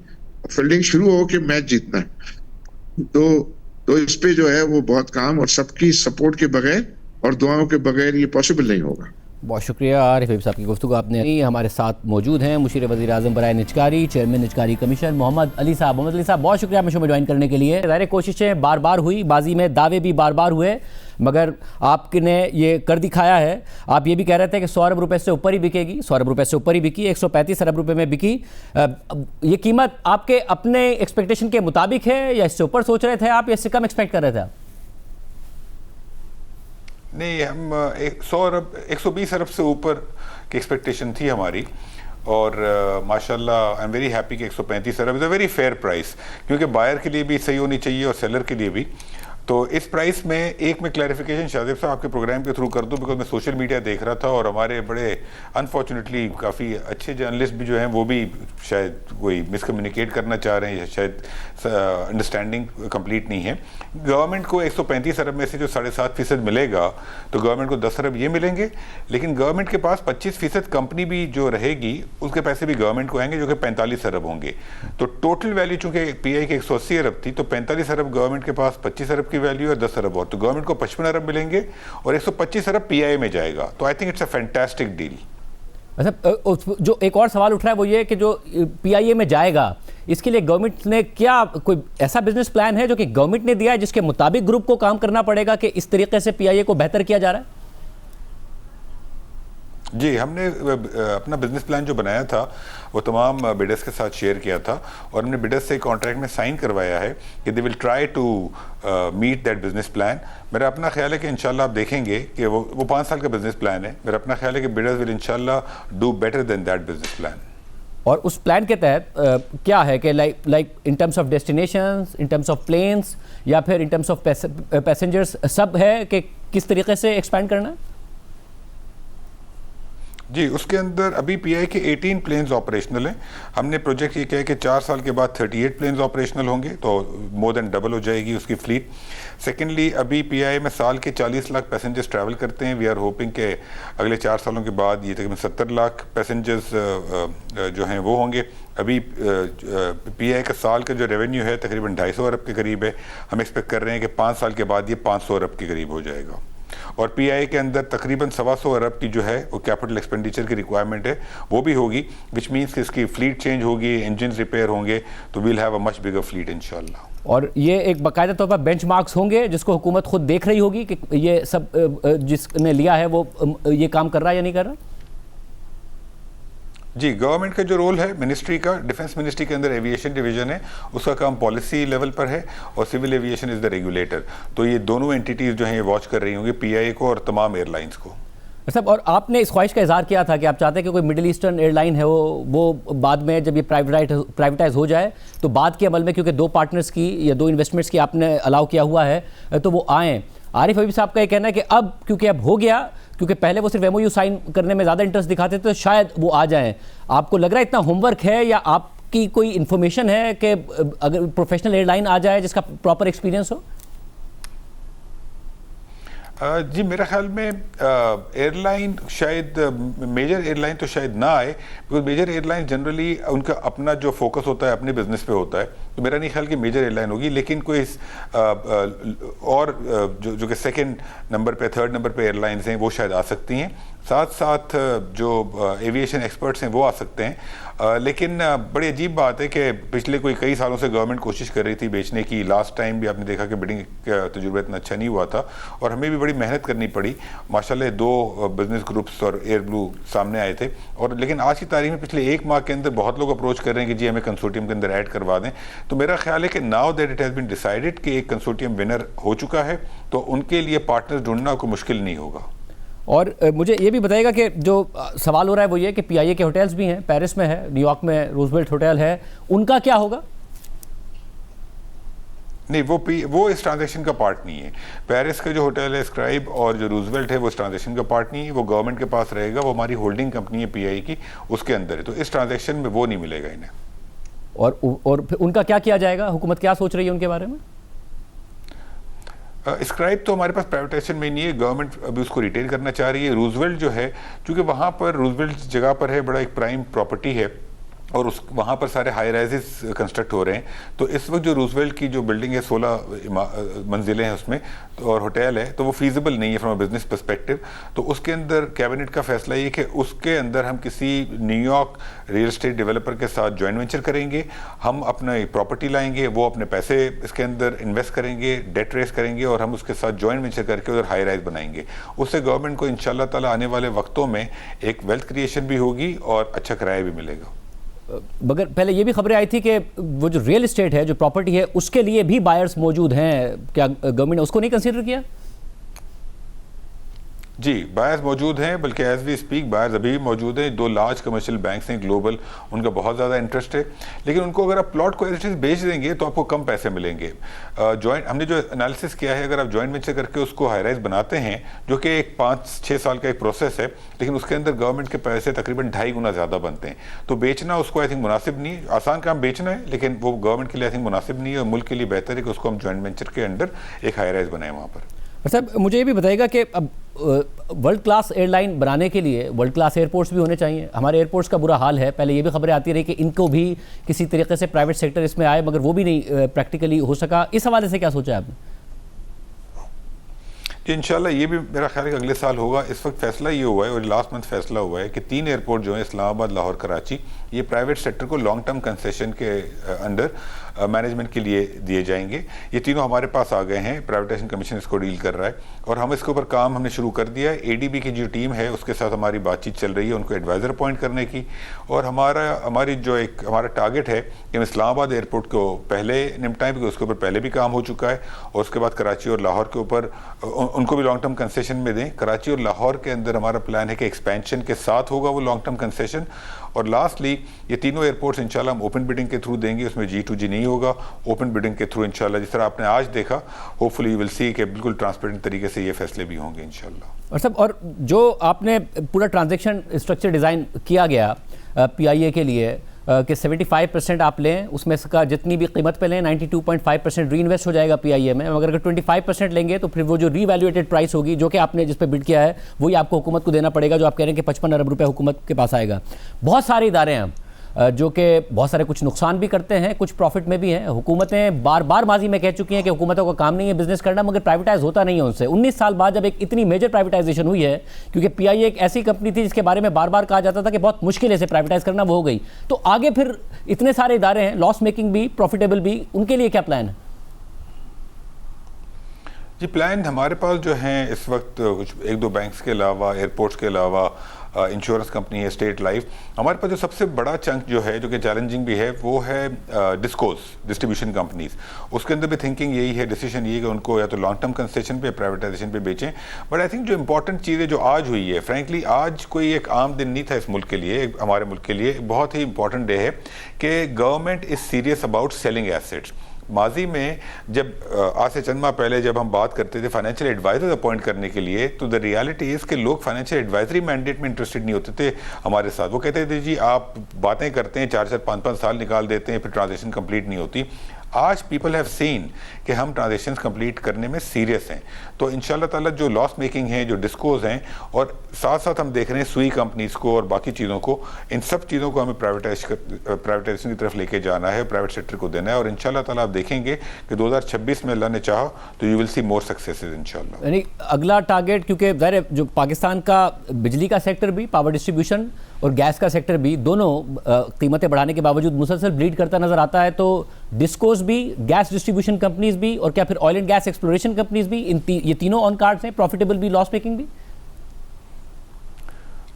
فیلڈنگ شروع ہو کے میچ جیتنا ہے. تو اس پہ جو ہے وہ بہت کام, اور سب کی سپورٹ کے بغیر اور دعاؤں کے بغیر یہ پاسبل نہیں ہوگا. بہت شکریہ عارف حبیب صاحب کی گفتگو آپ نے. ہمارے ساتھ موجود ہیں مشیر وزیر اعظم برائے نجکاری چیئرمین نجکاری کمیشن محمد علی صاحب. محمد علی صاحب بہت شکریہ شو میں جوائن کرنے کے لیے. ظاہر کوششیں بار بار ہوئی, بازی میں دعوے بھی بار بار ہوئے, مگر آپ نے یہ کر دکھایا ہے. آپ یہ بھی کہہ رہے تھے کہ 100 ارب روپے سے اوپر ہی بکے گی, 100 ارب روپے سے اوپر ہی بکی, 135 ارب روپے میں بکی. یہ قیمت آپ کے اپنے ایکسپیکٹیشن کے مطابق ہے یا اس سے اوپر سوچ رہے تھے آپ یا اس سے کم ایکسپیکٹ کر رہے تھے آپ؟ نہیں, ہم 120 ارب سے اوپر کی ایکسپیکٹیشن تھی ہماری, اور ماشاءاللہ آئی ایم ویری ہیپی کہ 135 ارب از اے ویری فیئر پرائس, کیونکہ بائر کے لیے بھی صحیح ہونی چاہیے اور سیلر کے لیے بھی. تو اس پرائس میں ایک میں کلیریفیکیشن شاہ زیب صاحب آپ کے پروگرام کے تھرو کر دوں, بیکاز میں سوشل میڈیا دیکھ رہا تھا اور ہمارے بڑے انفارچونیٹلی کافی اچھے جرنلسٹ بھی جو ہیں وہ بھی شاید کوئی مس کمیونیکیٹ کرنا چاہ رہے ہیں, شاید انڈرسٹینڈنگ کمپلیٹ نہیں ہے. گورنمنٹ کو 135 ارب میں سے جو 7.5% ملے گا تو گورنمنٹ کو 10 ارب یہ ملیں گے, لیکن گورنمنٹ کے پاس 25% کمپنی بھی جو رہے گی اس کے پیسے بھی گورنمنٹ کو آئیں گے جو کہ 45 ارب ہوں گے. تو ٹوٹل ویلیو چونکہ پی آئی کی 180 ارب تھی تو 45 ارب گورنمنٹ کے پاس 25 ارب کی ویلیو اور 10 ارب اور, تو گورنمنٹ کو 55 ارب ملیں گے اور 125 ارب پی آئی میں جائے گا. تو I think it's a fantastic deal. جو ایک اور سوال اٹھ رہا ہے وہ یہ کہ جو پی آئی اے میں جائے گا اس کے لیے گورنمنٹ نے کیا کوئی ایسا بزنس پلان ہے جو کہ گورنمنٹ نے دیا ہے جس کے مطابق گروپ کو کام کرنا پڑے گا کہ اس طریقے سے پی آئی اے کو بہتر کیا جا رہا ہے؟ جی, ہم نے اپنا بزنس پلان جو بنایا تھا وہ تمام بڈرز کے ساتھ شیئر کیا تھا, اور ہم نے بڈرز سے کانٹریکٹ میں سائن کروایا ہے کہ they will try to meet that business plan. میرا اپنا خیال ہے کہ انشاءاللہ آپ دیکھیں گے کہ وہ 5 سال کا بزنس پلان ہے. میرا اپنا خیال ہے کہ بڈرز ول انشاءاللہ do better than that business plan. اور اس پلان کے تحت کیا ہے کہ like in terms of destinations, in terms of planes یا پھر ان ٹرمز آف پیسنجرز سب ہے کہ کس طریقے سے ایکسپینڈ کرنا ہے؟ جی, اس کے اندر ابھی پی آئی کے 18 پلینز آپریشنل ہیں. ہم نے پروجیکٹ یہ کیا ہے کہ 4 سال کے بعد 38 پلینز آپریشنل ہوں گے, تو مور دین ڈبل ہو جائے گی اس کی فلیٹ. سیکنڈلی, ابھی پی آئی میں سال کے 40 لاکھ پیسنجرز ٹریول کرتے ہیں. وی آر ہوپنگ کہ اگلے 4 سالوں کے بعد یہ تقریباً 70 لاکھ پیسنجرز جو ہیں وہ ہوں گے. ابھی پی آئی کا سال کا جو ریونیو ہے تقریباً 250 ارب کے قریب ہے. ہم ایکسپیکٹ کر رہے ہیں کہ 5 سال کے بعد یہ 500 ارب کے قریب ہو جائے گا. اور پی آئی کے اندر تقریباً 125 ارب کی جو ہے وہ کیپٹل ایکسپینڈیچر کی ریکوائرمنٹ ہے, وہ بھی ہوگی, وچ مینس کہ اس کی فلیٹ چینج ہوگی, انجنز ریپیئر ہوں گے, تو we'll have a much bigger fleet انشاءاللہ. اور یہ ایک باقاعدہ طور پر بینچ مارکس ہوں گے جس کو حکومت خود دیکھ رہی ہوگی کہ یہ سب جس نے لیا ہے وہ یہ کام کر رہا ہے یا نہیں کر رہا؟ جی, گورنمنٹ کا جو رول ہے منسٹری کا, ڈیفنس منسٹری کے اندر ایویشن ڈویژن ہے, اس کا کام پالیسی لیول پر ہے, اور سول ایویشن از دا ریگولیٹر. تو یہ دونوں انٹیٹیز جو ہیں یہ واچ کر رہی ہوں گی, پی آئی اے کو اور تمام ایئر لائنس کو. صاحب, اور آپ نے اس خواہش کا اظہار کیا تھا کہ آپ چاہتے ہیں کہ کوئی مڈل ایسٹرن ایئر لائن ہے وہ بعد میں جب یہ پرائیویٹائز ہو جائے تو بعد کے عمل میں, کیونکہ 2 پارٹنرز کی یا 2 انویسٹمنٹس کی آپ نے الاؤ کیا ہوا ہے, تو وہ آئیں. عارف حبیب صاحب کا یہ کہنا ہے کہ اب کیونکہ اب ہو گیا, کیونکہ پہلے وہ صرف ایم او یو سائن کرنے میں زیادہ انٹرسٹ دکھاتے تھے, تو شاید وہ آ جائیں. آپ کو لگ رہا ہے اتنا ہوم ورک ہے یا آپ کی کوئی انفارمیشن ہے کہ اگر پروفیشنل ایئر لائن آ جائے جس کا پراپر ایکسپیرینس ہو؟ جی, میرا خیال میں ایئر لائن شاید میجر ایئر لائن تو شاید نہ آئے, because major airline generally ان کا اپنا جو فوکس ہوتا ہے اپنے بزنس پہ ہوتا ہے, تو میرا نہیں خیال کہ میجر ایئر لائن ہوگی. لیکن کوئی اور جو کہ سیکنڈ نمبر پہ 3rd نمبر پہ ایئر لائنز ہیں وہ شاید آ سکتی ہیں. ساتھ ساتھ جو ایویشن ایکسپرٹس ہیں وہ آ سکتے ہیں. لیکن بڑی عجیب بات ہے کہ پچھلے کئی سالوں سے گورنمنٹ کوشش کر رہی تھی بیچنے کی. لاسٹ ٹائم بھی آپ نے دیکھا کہ بڈنگ کا تجربہ اتنا اچھا نہیں ہوا تھا, اور ہمیں بھی بڑی محنت کرنی پڑی. ماشاءاللہ 2 بزنس گروپس اور ایئر بلو سامنے آئے تھے, اور لیکن آج کی تاریخ میں پچھلے 1 ماہ کے اندر بہت لوگ اپروچ کر رہے ہیں کہ جی ہمیں کنسورٹیم کے اندر ایڈ کروا دیں. تو میرا خیال ہے کہ now that it has been decided کہ ایک کنسورٹیم ونر ہو چکا ہے, تو ان کے لیے پارٹنر ڈھونڈنا کوئی مشکل نہیں ہوگا. اور مجھے یہ بھی بتائیے گا کہ جو سوال ہو رہا ہے وہ یہ کہ پی آئی اے کے ہوٹلز بھی ہیں, پیرس میں ہے, نیو یارک میں روزویلٹ ہوٹل ہے, ان کا کیا ہوگا؟ نہیں, وہ اس ٹرانزیکشن کا پارٹ نہیں ہے. پیرس کا جو ہوٹل ہے اسکرائب اور جو روزویلٹ ہے وہ اس ٹرانزیکشن کا پارٹ نہیں ہے, وہ گورنمنٹ کے پاس رہے گا, وہ ہماری ہولڈنگ کمپنی ہے پی آئی کی, اس کے اندر ہے. تو اس ٹرانزیکشن میں وہ نہیں ملے گا انہیں. اور پھر ان کا کیا کیا جائے گا؟ حکومت کیا سوچ رہی ہے ان کے بارے میں؟ اسکرائب تو ہمارے پاس پرائیویٹائزیشن میں نہیں ہے, گورنمنٹ ابھی اس کو ریٹیل کرنا چاہ رہی ہے. روزویلٹ جو ہے چونکہ وہاں پر روزویلٹ جگہ پر ہے, بڑا ایک پرائم پراپرٹی ہے, اور وہاں پر سارے ہائی رائزز کنسٹرکٹ ہو رہے ہیں. تو اس وقت جو روزویلٹ کی جو بلڈنگ ہے 16 منزلیں ہیں اس میں اور ہوٹل ہے, تو وہ فیزیبل نہیں ہے فرام اے بزنس پرسپیکٹو. تو اس کے اندر کیبنٹ کا فیصلہ یہ کہ اس کے اندر ہم کسی new York real estate developer کے ساتھ جوائنٹ وینچر کریں گے, ہم اپنا پراپرٹی لائیں گے, وہ اپنے پیسے اس کے اندر انویسٹ کریں گے, ڈیٹ ریز کریں گے, اور ہم اس کے ساتھ جوائنٹ وینچر کر کے ادھر ہائی رائز بنائیں گے. اس سے گورنمنٹ کو انشاءاللہ تعالیٰ آنے والے وقتوں میں ایک ویلتھ کریشن بھی ہوگی اور اچھا کرایہ بھی ملے گا. مگر پہلے یہ بھی خبریں آئی تھی کہ وہ جو ریئل اسٹیٹ ہے, جو پراپرٹی ہے, اس کے لیے بھی بائرز موجود ہیں, کیا گورنمنٹ نے اس کو نہیں کنسیڈر کیا؟ جی, بائرز موجود ہیں, بلکہ ایز وی اسپیک بائرز ابھی بھی موجود ہیں. 2 لارج کمرشل بینکس ہیں گلوبل, ان کا بہت زیادہ انٹرسٹ ہے. لیکن ان کو اگر آپ پلاٹ کو ایز اٹ از بیچ دیں گے تو آپ کو کم پیسے ملیں گے. ہم نے جو انالیسس کیا ہے, اگر آپ جوائنٹ وینچر کر کے اس کو ہائی رائز بناتے ہیں, جو کہ ایک 5-6 سال کا ایک پروسیس ہے, لیکن اس کے اندر گورنمنٹ کے پیسے تقریباً 2.5 گنا زیادہ بنتے ہیں. تو بیچنا اس کو آئی تھنک مناسب نہیں ہے. آسان کام بیچنا ہے, لیکن وہ گورنمنٹ کے لیے آئی تھنک مناسب نہیں ہے, اور ملک کے لیے بہتر ہے کہ اس کو ہم جوائنٹ وینچر کے انڈر ایک ہائی رائز بنائیں وہاں پر. صاحب مجھے یہ بھی بتائیے گا کہ اب ورلڈ کلاس ایئر لائن بنانے کے لیے ورلڈ کلاس ایئرپورٹس بھی ہونے چاہیے. ہمارے ایئرپورٹس کا برا حال ہے. پہلے یہ بھی خبریں آتی رہی کہ ان کو بھی کسی طریقے سے پرائیویٹ سیکٹر اس میں آئے, مگر وہ بھی نہیں پریکٹیکلی ہو سکا. اس حوالے سے کیا سوچا ہے آپ نے؟ انشاءاللہ یہ بھی میرا خیال ہے کہ اگلے سال ہوگا. اس وقت فیصلہ یہ ہوا ہے, اور لاسٹ منتھ فیصلہ ہوا ہے کہ 3 ایئرپورٹ جو ہیں اسلام آباد, لاہور, کراچی, یہ پرائیویٹ سیکٹر کو لانگ ٹرم کنسیشن کے انڈر مینجمنٹ کے لیے دیے جائیں گے. یہ تینوں ہمارے پاس آ گئے ہیں, پرائیویٹائزیشن کمیشن اس کو ڈیل کر رہا ہے, اور ہم اس کے اوپر کام ہم نے شروع کر دیا ہے. ADB کی جو ٹیم ہے اس کے ساتھ ہماری بات چیت چل رہی ہے ان کو ایڈوائزر اپوائنٹ کرنے کی. اور ہماری جو ایک ہمارا ٹارگٹ ہے کہ ہم اسلام آباد ایئرپورٹ کو پہلے نمٹائیں, کیونکہ اس کے اوپر پہلے بھی کام ہو چکا ہے, اور اس کے بعد کراچی اور لاہور کے اوپر ان کو بھی لانگ ٹرم کنسیشن میں دیں. کراچی اور لاہور کے اندر ہمارا پلان ہے کہ ایکسپینشن کے ساتھ ہوگا وہ لانگ ٹرم کنسیشن. اور لاسٹلی یہ تینوں ایئرپورٹس انشاءاللہ ہم اوپن بڈنگ کے تھرو دیں گے, اس میں G2G نہیں ہوگا, اوپن بڈنگ کے تھرو انشاءاللہ, جس طرح آپ نے آج دیکھا. ہوپفلی یو ول سی کہ بالکل ٹرانسپیرنٹ طریقے سے یہ فیصلے بھی ہوں گے انشاءاللہ. اور صاحب, اور جو آپ نے پورا ٹرانزیکشن اسٹرکچر ڈیزائن کیا گیا PIA کے لیے کہ 75% آپ لیں, اس میں سے کا جتنی بھی قیمت پہ لیں 92.5% ری انویسٹ ہو جائے گا PIA میں, مگر اگر 25% لیں گے تو پھر وہ جو ری ویلیویٹڈ پرائس ہوگی, جو کہ آپ نے جس پہ بڈ کیا ہے, وہی آپ کو حکومت کو دینا پڑے گا, جو آپ کہہ رہے ہیں کہ 55 ارب روپے حکومت کے پاس آئے گا. بہت سارے ادارے ہیں جو کہ بہت سارے کچھ نقصان بھی کرتے ہیں, کچھ پروفٹ میں بھی ہیں. حکومتیں بار بار ماضی میں کہہ چکی ہیں کہ حکومتوں کا کام نہیں ہے بزنس کرنا, مگر پرائیویٹائز ہوتا نہیں ہے ان سے. 19 سال بعد جب ایک اتنی میجر پرائیویٹائزیشن ہوئی ہے, کیونکہ PIA ایک ایسی کمپنی تھی جس کے بارے میں بار بار کہا جاتا تھا کہ بہت مشکل ہے اسے پرائیویٹائز کرنا, وہ ہو گئی, تو آگے پھر اتنے سارے ادارے ہیں, لاس میکنگ بھی, پروفیٹیبل بھی, ان کے لیے کیا پلان ہے؟ جی, پلان ہمارے پاس جو ہیں اس وقت کچھ 1-2 بینکس کے علاوہ, ایئرپورٹس کے علاوہ, انشورنس کمپنی ہے اسٹیٹ لائف. ہمارے پاس جو سب سے بڑا چنک جو ہے, جو کہ چیلنجنگ بھی ہے, وہ ہے ڈسکوز, ڈسٹریبیوشن کمپنیز. اس کے اندر بھی تھنکنگ یہی ہے, ڈیسیشن یہ ہے کہ ان کو یا تو لانگ ٹرم کنسیشن پہ, پرائیویٹائزیشن پہ بیچیں. بٹ آئی تھنک جو امپورٹنٹ چیز ہے جو آج ہوئی ہے, فرینکلی آج کوئی ایک عام دن نہیں تھا اس ملک کے لیے, ہمارے ملک کے لیے بہت ہی امپورٹنٹ ڈے ہے کہ government is serious about selling assets. ماضی میں جب آج سے چند ماہ پہلے جب ہم بات کرتے تھے فائنینشیل ایڈوائزر اپوائنٹ کرنے کے لیے, تو دا ریالٹی از کہ لوگ فائنینشیل ایڈوائزری مینڈیٹ میں انٹرسٹڈ نہیں ہوتے تھے ہمارے ساتھ. وہ کہتے تھے جی آپ باتیں کرتے ہیں, 4-4, 5-5 سال نکال دیتے ہیں, پھر ٹرانزیکشن کمپلیٹ نہیں ہوتی. آج پیپل ہیو سین کہ ہم ٹرانزیکشنز کمپلیٹ کرنے میں سیریس ہیں. تو انشاءاللہ تعالیٰ جو لاس میکنگ ہیں, جو ڈسکوز ہیں, اور ساتھ ساتھ ہم دیکھ رہے ہیں سوئی کمپنیز کو اور باقی چیزوں کو, ان سب چیزوں کو ہمیں پرائیویٹائزیشن کی طرف لے کے جانا ہے, پرائیویٹ سیکٹر کو دینا ہے. اور انشاءاللہ تعالیٰ آپ دیکھیں گے کہ 2026 میں اللہ نے چاہا تو you will C more successes انشاءاللہ. یعنی اگلا ٹارگیٹ, کیونکہ ظاہر جو پاکستان کا بجلی کا سیکٹر بھی, پاور ڈسٹریبیوشن اور گیس کا سیکٹر بھی, دونوں قیمتیں بڑھانے کے باوجود مسلسل بلیڈ کرتا نظر آتا ہے. تو ڈسکوز بھی, گیس ڈسٹریبیوشن کمپنیز بھی, اور کیا پھر oil and gas exploration companies بھی, یہ تینوں آن کارڈز ہیں, پروفیٹیبل بھی, لاس میکنگ بھی؟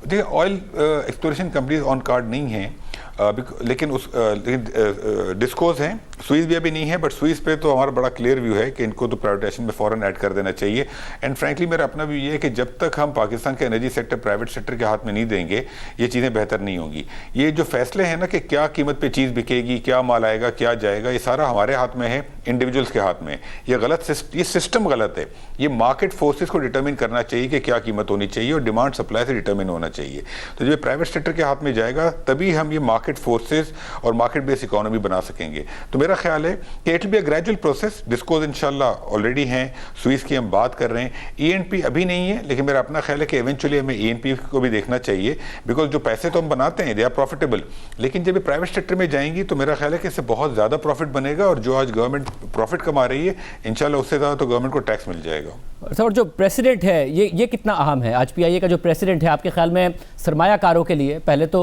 دیکھیں, آئل ایکسپلوریشن کمپنیز آن کارڈ نہیں ہیں, لیکن ڈسکوز ہیں. سوئز بھی ابھی نہیں ہے, بٹ سوئز پہ تو ہمارا بڑا کلیئر ویو ہے کہ ان کو تو پرائیویٹائزیشن میں فوراً ایڈ کر دینا چاہیے. اینڈ فرینکلی میرا اپنا ویو یہ ہے کہ جب تک ہم پاکستان کے انرجی سیکٹر پرائیویٹ سیکٹر کے ہاتھ میں نہیں دیں گے, یہ چیزیں بہتر نہیں ہوں گی. یہ جو فیصلے ہیں نا کہ کیا قیمت پہ چیز بکے گی, کیا مال آئے گا, کیا جائے گا, یہ سارا ہمارے ہاتھ میں ہے, انڈیویجولس کے ہاتھ میں. یہ غلط, یہ سسٹم غلط ہے. یہ مارکیٹ فورسز کو ڈٹرمن کرنا چاہیے کہ کیا قیمت ہونی چاہیے, اور ڈیمانڈ سپلائی سے ڈٹرمن ہونا چاہیے. تو جب پرائیویٹ سیکٹر کے ہاتھ میں جائے گا تبھی ہم یہ مارکیٹ فورسز اور مارکیٹ بیس اکانومی بنا سکیں گے. تو میرا میرا خیال ہے کہ it will be a gradual process. Discos انشاءاللہ آلریڈی ہیں, سوئس کی ہم بات کر رہے ہیں, ای این پی ابھی نہیں ہے, لیکن میرا اپنا خیال ہے کہ ایونچولی ہمیں ای این پی کو بھی دیکھنا چاہیے, بیکاز جو پیسے تو ہم بناتے ہیں دے آر پروفیٹیبل, لیکن جب یہ پرائیویٹ سیکٹر میں جائیں گی تو میرا خیال ہے کہ اس سے بہت زیادہ پروفٹ بنے گا, اور جو آج گورنمنٹ پروفٹ کما رہی ہے انشاءاللہ اس سے زیادہ تو گورنمنٹ کو ٹیکس مل جائے گا. سر جو پریسیڈنٹ ہے یہ کتنا اہم ہے آج پی آئی اے کا جو پریسیڈنٹ ہے آپ کے خیال میں سرمایہ کاروں کے لیے؟ پہلے تو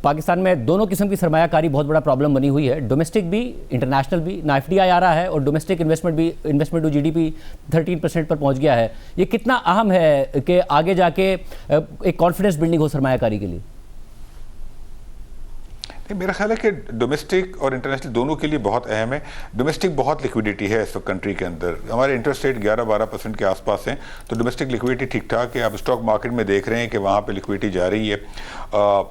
پاکستان میں دونوں قسم کی سرمایہ کاری بہت بڑا پرابلم بنی ہوئی ہے, ڈومیسٹک بھی انٹرنیشنل بھی, نہ ایف ڈی آئی آ رہا ہے اور domestic investment to G D P 13% پر پہنچ گیا ہے. یہ کتنا اہم ہے کہ آگے جا کے ایک کانفیڈنس بلڈنگ ہو سرمایہ کاری کے لیے؟ میرا خیال ہے کہ ڈومیسٹک اور انٹرنیشنل دونوں کے لیے بہت اہم ہے. ڈومیسٹک بہت لیکویڈیٹی ہے اس وقت کنٹری کے اندر, ہمارے انٹرسٹ ریٹ 11-12% کے آس پاس ہیں, تو ڈومیسٹک لیکویڈیٹی ٹھیک ٹھاک ہے. آپ اسٹاک مارکیٹ میں دیکھ رہے ہیں کہ وہاں پہ لیکویڈیٹی جا رہی ہے.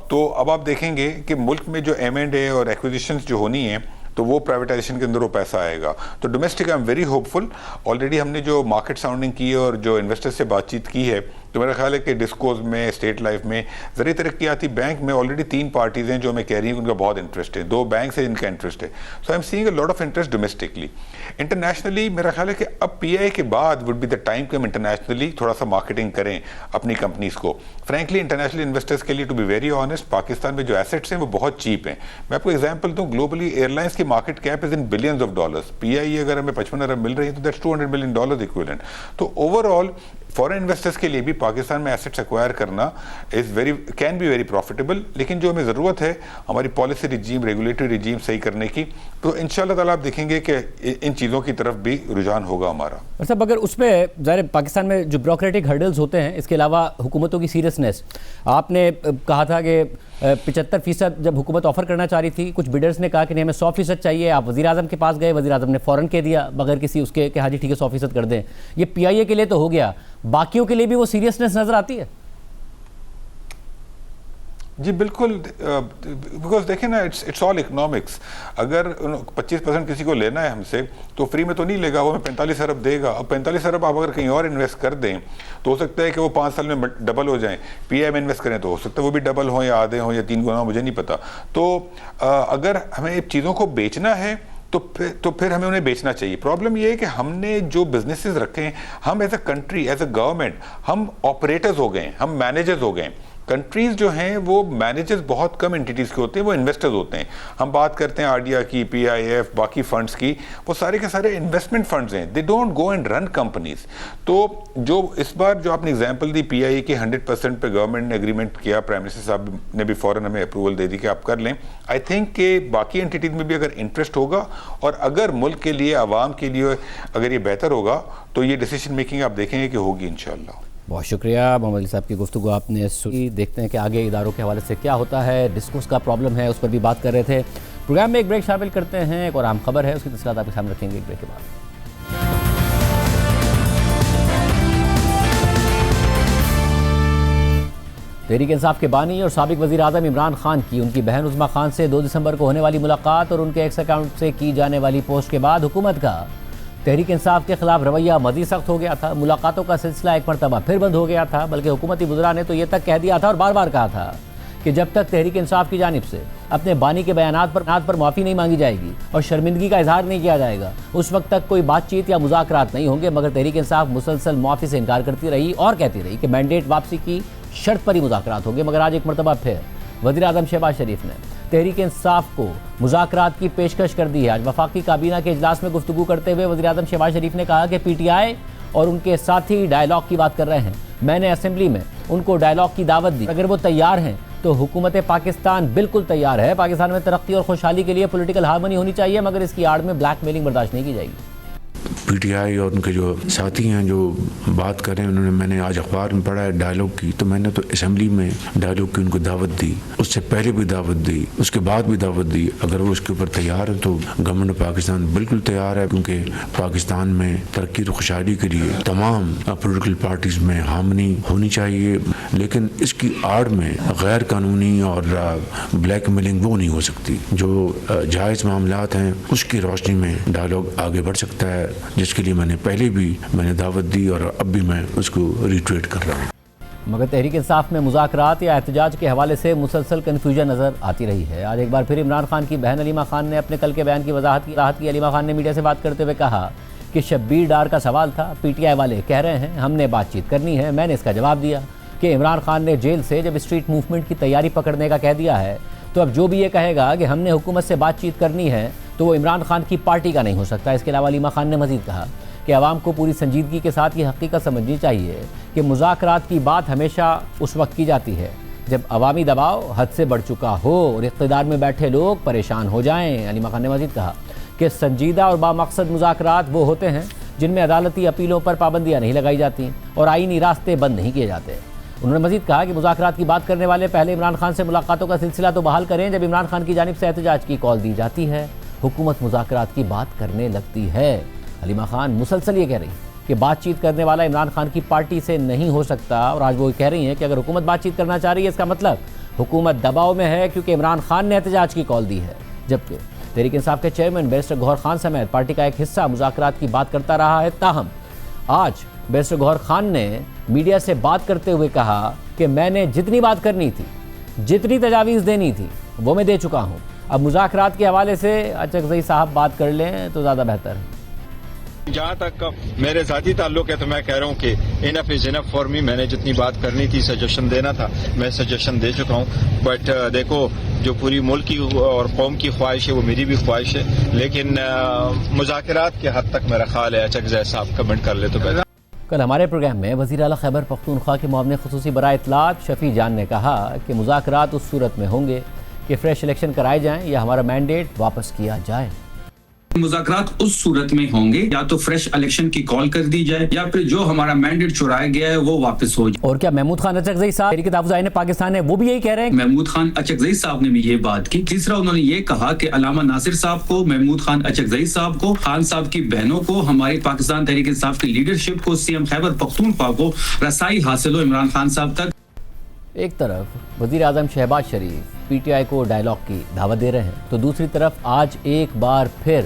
تو اب آپ دیکھیں گے کہ ملک میں جو ایم اینڈ اے اور ایکوزیشنز جو ہونی ہیں تو وہ پرائیویٹائزیشن کے اندر وہ پیسہ آئے گا. تو domestic I am very hopeful. Already ہم نے جو مارکیٹ ساؤنڈنگ کی ہے اور جو انویسٹر سے بات چیت کی ہے, تو میرا خیال ہے کہ ڈسکوز میں, اسٹیٹ لائف میں, زرعی ترقیاتی بینک میں آلریڈی 3 پارٹیز ہیں جو ہمیں کہہ رہی ہیں کہ ان کا بہت انٹرسٹ ہے, 2 بینکس ہیں جن کا انٹرسٹ ہے. So I am seeing a lot of interest domestically. Internationally میرا خیال ہے کہ اب پی آئی کے بعد وڈ بی دا ٹائم کہ ہم انٹرنیشنلی تھوڑا سا مارکیٹنگ کریں اپنی کمپنیز کو. فرینکلی انٹرنیشنل انویسٹرز کے لیے to be very honest, Pakistan میں جو ایسیٹس ہیں وہ بہت چیپ ہیں. میں آپ کو ایگزامپل دوں, گلوبلی ایئر لائنس کی market cap is in billions of dollars. P I اگر ہمیں 55 ارب مل رہی ہے تو دیٹس $200 ملین ایکویلنٹ. تو اوور آل فارن انویسٹرز کے لیے بھی پاکستان میں ایسیٹس ایکوائر کرنا کین بی ویری پروفیٹیبل, لیکن جو ہمیں ضرورت ہے ہماری پالیسی رجیم, ریگولیٹری رجیم صحیح کرنے کی, تو انشاءاللہ تعالیٰ آپ دیکھیں گے کہ ان چیزوں کی طرف بھی رجحان ہوگا ہمارا. صاحب اگر اس پہ ظاہر پاکستان میں جو بیوروکریٹک ہرڈلز ہوتے ہیں, اس کے علاوہ حکومتوں کی سیریسنس, آپ نے کہا تھا کہ 75% جب حکومت آفر کرنا چاہ رہی تھی, کچھ بیڈرز نے کہا کہ نہیں ہمیں 100% چاہیے. آپ وزیر اعظم کے پاس گئے, وزیر اعظم نے فوراً کہہ دیا بغیر کسی اس کے کہ ہاں جی ٹھیک ہے 100% کر دیں. یہ پی آئی اے کے لیے تو ہو گیا, باقیوں کے لیے بھی وہ سیریسنس نظر آتی ہے؟ جی بالکل, بیکاز دیکھیں نا اٹس آل اکنامکس. اگر 25% کسی کو لینا ہے ہم سے تو فری میں تو نہیں لے گا, وہ ہمیں 45 ارب دے گا. اب 45 ارب آپ اگر کہیں اور انویسٹ کر دیں تو ہو سکتا ہے کہ وہ 5 سال میں ڈبل ہو جائیں. پی آئی میں انویسٹ کریں تو ہو سکتا ہے وہ بھی ڈبل ہوں یا آدھے ہوں یا 3 گنا, مجھے نہیں پتا. تو اگر ہمیں چیزوں کو بیچنا ہے تو پھر ہمیں انہیں بیچنا چاہیے. پرابلم یہ ہے کہ ہم نے جو بزنسز رکھے ہیں, ہم as a country, as a government, ہم آپریٹرز ہو گئے ہیں, ہم مینیجرز ہو گئے ہیں. کنٹریز جو ہیں وہ مینیجرز بہت کم انٹیٹیز کے ہوتے ہیں, وہ انویسٹرز ہوتے ہیں. ہم بات کرتے ہیں آر ڈی آر کی, پی آئی ایف, باقی فنڈز کی, وہ سارے کے سارے انویسٹمنٹ فنڈز ہیں. They don't go and run companies. تو جو اس بار جو آپ نے اگزامپل دی پی آئی کی 100% پہ گورنمنٹ نے اگریمنٹ کیا, پرائم منسٹر صاحب نے بھی فوراً ہمیں اپروول دے دی کہ آپ کر لیں. آئی تھنک کہ باقی انٹیٹیز میں بھی اگر انٹرسٹ ہوگا اور اگر ملک کے لیے, عوام کے لیے اگر یہ بہتر ہوگا تو یہ ڈیسیشن میکنگ آپ دیکھیں گے کہ ہوگی انشاءاللہ. بہت شکریہ محمد علی صاحب کی گفتگو آپ نے سنی. دیکھتے ہیں کہ آگے اداروں کے حوالے سے کیا ہوتا ہے. ڈسکوس کا پرابلم ہے, اس پر بھی بات کر رہے تھے. پروگرام میں ایک بریک شامل کرتے ہیں, ایک اور اہم خبر ہے, اس کی تفصیلات آپ کے سامنے رکھیں گے ایک بریک کے بعد. تحریک انصاف کے بانی اور سابق وزیر اعظم عمران خان کی ان کی بہن عظمیٰ خان سے 2 دسمبر کو ہونے والی ملاقات اور ان کے ایکس اکاؤنٹ سے کی جانے والی پوسٹ کے بعد حکومت کا تحریک انصاف کے خلاف رویہ مزید سخت ہو گیا تھا. ملاقاتوں کا سلسلہ ایک مرتبہ پھر بند ہو گیا تھا, بلکہ حکومتی وزراء نے تو یہ تک کہہ دیا تھا اور بار بار کہا تھا کہ جب تک تحریک انصاف کی جانب سے اپنے بانی کے بیانات پر معافی نہیں مانگی جائے گی اور شرمندگی کا اظہار نہیں کیا جائے گا, اس وقت تک کوئی بات چیت یا مذاکرات نہیں ہوں گے. مگر تحریک انصاف مسلسل معافی سے انکار کرتی رہی اور کہتی رہی کہ مینڈیٹ واپسی کی شرط پر ہی مذاکرات ہوں گے. مگر آج ایک مرتبہ پھر وزیر اعظم شہباز شریف نے تحریک انصاف کو مذاکرات کی پیشکش کر دی ہے. آج وفاقی کابینہ کے اجلاس میں گفتگو کرتے ہوئے وزیر اعظم شہباز شریف نے کہا کہ پی ٹی آئی اور ان کے ساتھی ڈائیلاگ کی بات کر رہے ہیں. میں نے اسمبلی میں ان کو ڈائیلاگ کی دعوت دی, اگر وہ تیار ہیں تو حکومت پاکستان بالکل تیار ہے. پاکستان میں ترقی اور خوشحالی کے لیے پولیٹیکل ہارمونی ہونی چاہیے, مگر اس کی آڑ میں بلیک میلنگ برداشت نہیں کی جائے گی. پی ٹی آئی اور ان کے جو ساتھی ہیں جو بات کر رہے ہیں, میں نے آج اخبار میں پڑھا ہے ڈائیلاگ کی, تو میں نے تو اسمبلی میں ڈائیلاگ کی ان کو دعوت دی, اس سے پہلے بھی دعوت دی, اس کے بعد بھی دعوت دی. اگر وہ اس کے اوپر تیار ہیں تو گورنمنٹ پاکستان بالکل تیار ہے, کیونکہ پاکستان میں ترقی اور خوشحالی کے لیے تمام پولیٹیکل پارٹیز میں ہارمونی ہونی چاہیے. لیکن اس کی آڑ میں غیر قانونی اور بلیک میلنگ وہ نہیں ہو سکتی. جو جائز معاملات ہیں اس کی روشنی میں ڈائیلاگ آگے بڑھ سکتا ہے, جس کے لیے میں نے پہلے بھی دعوت دی اور اب بھی میں اس کو ریٹویٹ کر رہا ہوں. مگر تحریک انصاف میں مذاکرات یا احتجاج کے حوالے سے مسلسل کنفیوژن نظر آتی رہی ہے۔ آج ایک بار پھر عمران خان کی بہن علیمہ خان نے اپنے کل کے بیان کی وضاحت کی۔ علیمہ خان نے میڈیا سے بات کرتے ہوئے کہا کہ شبیر ڈار کا سوال تھا، پی ٹی آئی والے کہہ رہے ہیں ہم نے بات چیت کرنی ہے، میں نے اس کا جواب دیا کہ عمران خان نے جیل سے جب اسٹریٹ موومنٹ کی تیاری پکڑنے کا کہہ دیا ہے تو اب جو بھی یہ کہے گا کہ ہم نے حکومت سے بات چیت کرنی ہے تو وہ عمران خان کی پارٹی کا نہیں ہو سکتا۔ اس کے علاوہ علیمہ خان نے مزید کہا کہ عوام کو پوری سنجیدگی کے ساتھ یہ حقیقت سمجھنی چاہیے کہ مذاکرات کی بات ہمیشہ اس وقت کی جاتی ہے جب عوامی دباؤ حد سے بڑھ چکا ہو اور اقتدار میں بیٹھے لوگ پریشان ہو جائیں۔ علیمہ خان نے مزید کہا کہ سنجیدہ اور بامقصد مذاکرات وہ ہوتے ہیں جن میں عدالتی اپیلوں پر پابندیاں نہیں لگائی جاتی اور آئینی راستے بند نہیں کیے جاتے۔ انہوں نے مزید کہا کہ مذاکرات کی بات کرنے والے پہلے عمران خان سے ملاقاتوں کا سلسلہ تو بحال کریں جب عمران خان کی جانب سے احتجاج کی کال دی جاتی ہے حکومت مذاکرات کی بات کرنے لگتی ہے۔ علیمہ خان مسلسل یہ کہہ رہی کہ بات چیت کرنے والا عمران خان کی پارٹی سے نہیں ہو سکتا اور آج وہ کہہ رہی ہیں کہ اگر حکومت بات چیت کرنا چاہ رہی ہے اس کا مطلب حکومت دباؤ میں ہے کیونکہ عمران خان نے احتجاج کی کال دی ہے، جبکہ تحریک انصاف کے چیئرمین بیرسٹر گوہر خان سمیت پارٹی کا ایک حصہ مذاکرات کی بات کرتا رہا ہے۔ تاہم آج بیرسٹر گوہر خان نے میڈیا سے بات کرتے ہوئے کہا کہ میں نے جتنی بات کرنی تھی، جتنی تجاویز دینی تھی وہ میں دے چکا ہوں، اب مذاکرات کے حوالے سے اچکزئی صاحب بات کر لیں تو زیادہ بہتر ہے۔ جہاں تک میرے ذاتی تعلق ہے تو میں کہہ رہا ہوں کہ انف از انف فار می، میں نے جتنی بات کرنی تھی، سجیشن دینا تھا، میں سجیشن دے چکا ہوں۔ بٹ دیکھو جو پوری ملک کی اور قوم کی خواہش ہے وہ میری بھی خواہش ہے، لیکن مذاکرات کے حد تک میرا خیال ہے اچکزئی صاحب کمنٹ کر لے تو بہتر۔ کل ہمارے پروگرام میں وزیر اعلیٰ خیبر پختونخوا کے معاون خصوصی برائے اطلاعات شفیع جان نے کہا کہ مذاکرات اس صورت میں ہوں گے کہ فریش الیکشن کرائے جائیں یا ہمارا مینڈیٹ واپس کیا جائے۔ مذاکرات اس صورت میں ہوں گے یا تو فریش الیکشن کی کال کر دی جائے یا پھر جو ہمارا مینڈیٹ چرایا گیا ہے وہ واپس ہو جائے۔ اور کیا محمود خان اچکزئی صاحب تحریک تحفظ آئین پاکستان ہے وہ بھی یہی کہہ رہے ہیں؟ محمود خان اچکزئی صاحب نے بھی یہ بات کی۔ تیسرا انہوں نے یہ کہا کہ علامہ ناصر صاحب کو، محمود خان اچکزئی صاحب کو، خان صاحب کی بہنوں کو، ہماری پاکستان تحریک انصاف کی لیڈرشپ کو، سی ایم خیبر پختونخوا کو رسائی حاصل ہو عمران خان صاحب تک۔ ایک طرف وزیر اعظم شہباز شریف پی ٹی آئی کو ڈائیلاگ کی دعوت دے رہے ہیں تو دوسری طرف آج ایک بار پھر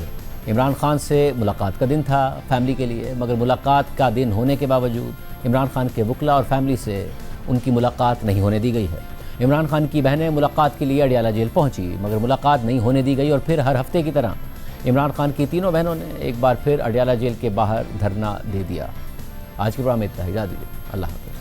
عمران خان سے ملاقات کا دن تھا فیملی کے لیے، مگر ملاقات کا دن ہونے کے باوجود عمران خان کے وکلا اور فیملی سے ان کی ملاقات نہیں ہونے دی گئی ہے۔ عمران خان کی بہنیں ملاقات کے لیے اڈیالہ جیل پہنچی مگر ملاقات نہیں ہونے دی گئی اور پھر ہر ہفتے کی طرح عمران خان کی تینوں بہنوں نے ایک بار پھر اڈیالہ جیل کے باہر دھرنا دے دیا۔ آج کے پروگرام میں اتنا ہی، اجازت دیجیے، اللہ حافظ۔